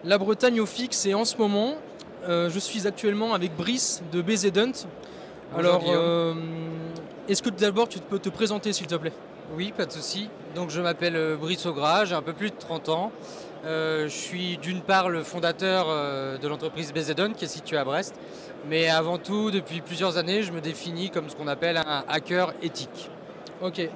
La Bretagne au fixe et en ce moment, je suis actuellement avec Brice de BZ Hunt. Bonjour Guillaume. Est-ce que d'abord tu peux te présenter s'il te plaît? Oui, pas de souci. Donc je m'appelle Brice Augras, j'ai un peu plus de 30 ans. Je suis d'une part le fondateur de l'entreprise BZ Hunt qui est située à Brest. Mais avant tout, depuis plusieurs années, je me définis comme ce qu'on appelle un hacker éthique. Ok, et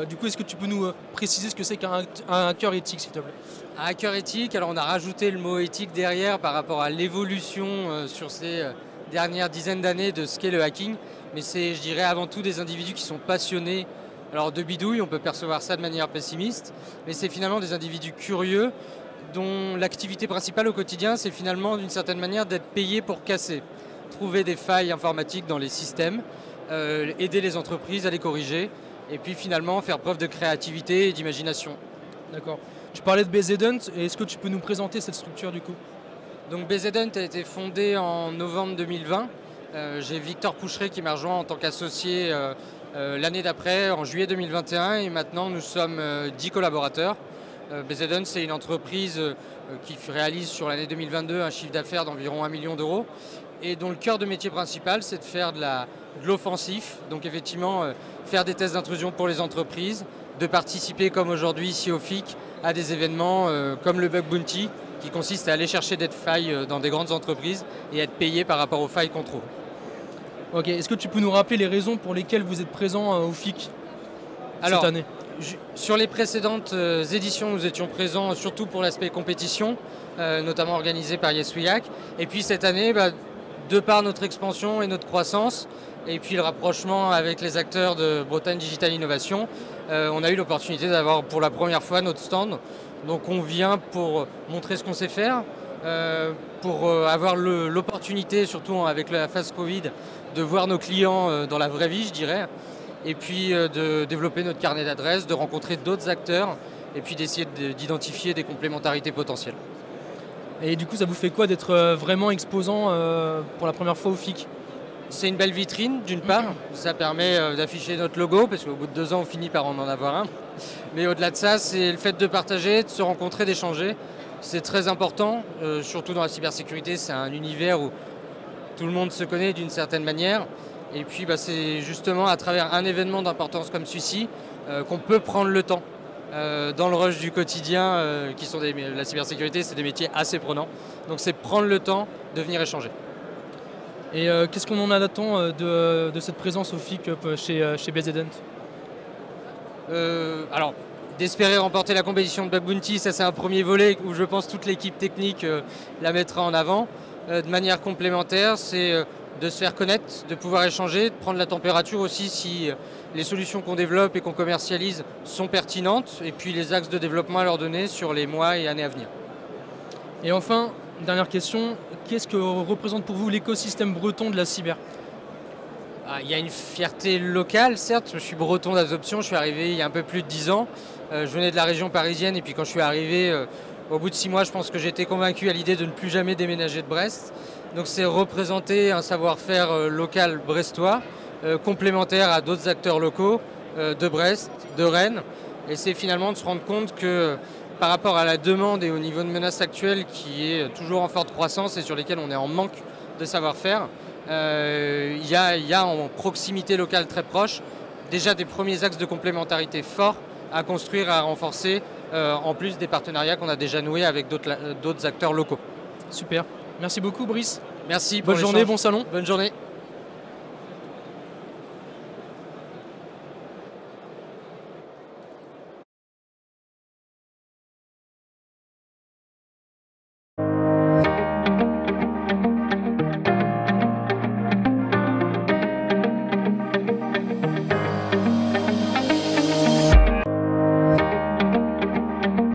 du coup est-ce que tu peux nous préciser ce que c'est qu'un hacker éthique s'il te plaît? Un hacker éthique, alors on a rajouté le mot éthique derrière par rapport à l'évolution sur ces dernières dizaines d'années de ce qu'est le hacking. Mais c'est, je dirais, avant tout des individus qui sont passionnés. Alors de bidouille, on peut percevoir ça de manière pessimiste, mais c'est finalement des individus curieux dont l'activité principale au quotidien, c'est finalement d'une certaine manière d'être payé pour casser. Trouver des failles informatiques dans les systèmes, aider les entreprises à les corriger, et puis finalement faire preuve de créativité et d'imagination. D'accord. Tu parlais de BZ Hunt, et est-ce que tu peux nous présenter cette structure du coup? Donc BZ Hunt a été fondé en novembre 2020. J'ai Victor Poucheret qui m'a rejoint en tant qu'associé l'année d'après, en juillet 2021, et maintenant nous sommes 10 collaborateurs. BZ Hunt, c'est une entreprise qui réalise sur l'année 2022 un chiffre d'affaires d'environ 1 million d'euros et dont le cœur de métier principal, c'est de faire de l'offensif, donc effectivement faire des tests d'intrusion pour les entreprises, de participer comme aujourd'hui ici au FIC à des événements comme le Bug Bounty, qui consiste à aller chercher des failles dans des grandes entreprises et être payé par rapport aux failles qu'on trouve. Ok, est-ce que tu peux nous rappeler les raisons pour lesquelles vous êtes présent au FIC Alors, cette année? sur les précédentes éditions, nous étions présents surtout pour l'aspect compétition, notamment organisé par Yes We Hack. Et puis cette année, de par notre expansion et notre croissance, et puis le rapprochement avec les acteurs de Bretagne Digital Innovation, on a eu l'opportunité d'avoir pour la première fois notre stand. Donc on vient pour montrer ce qu'on sait faire, pour avoir l'opportunité, surtout avec la phase Covid, de voir nos clients dans la vraie vie, je dirais, et puis de développer notre carnet d'adresses, de rencontrer d'autres acteurs, et puis d'essayer d'identifier des complémentarités potentielles. Et du coup ça vous fait quoi d'être vraiment exposant pour la première fois au FIC? C'est une belle vitrine d'une part, ça permet d'afficher notre logo, parce qu'au bout de 2 ans on finit par en avoir un. Mais au-delà de ça, c'est le fait de partager, de se rencontrer, d'échanger. C'est très important, surtout dans la cybersécurité, c'est un univers où tout le monde se connaît d'une certaine manière. Et puis c'est justement à travers un événement d'importance comme celui-ci qu'on peut prendre le temps. Dans le rush du quotidien, la cybersécurité, c'est des métiers assez prenants. Donc c'est prendre le temps de venir échanger. Et qu'est-ce qu'on en attend de cette présence au FIC chez BZ Hunt? Alors, d'espérer remporter la compétition de Bug Bounty, ça c'est un premier volet où je pense toute l'équipe technique la mettra en avant. De manière complémentaire, c'est de se faire connaître, de pouvoir échanger, de prendre la température aussi si les solutions qu'on développe et qu'on commercialise sont pertinentes, et puis les axes de développement à leur donner sur les mois et années à venir. Et enfin, dernière question, qu'est-ce que représente pour vous l'écosystème breton de la cyber? Il y a une fierté locale, certes, je suis breton d'adoption, je suis arrivé il y a un peu plus de 10 ans. Je venais de la région parisienne, et puis quand je suis arrivé, au bout de 6 mois, je pense que j'étais convaincu à l'idée de ne plus jamais déménager de Brest. Donc c'est représenter un savoir-faire local brestois, complémentaire à d'autres acteurs locaux de Brest, de Rennes. Et c'est finalement de se rendre compte que par rapport à la demande et au niveau de menace actuelle qui est toujours en forte croissance et sur lesquels on est en manque de savoir-faire, il y a en proximité locale très proche déjà des premiers axes de complémentarité forts à construire, à renforcer, en plus des partenariats qu'on a déjà noués avec d'autres acteurs locaux. Super, merci beaucoup Brice. Merci pour Bonne journée, l'échange. bon salon. Bonne journée.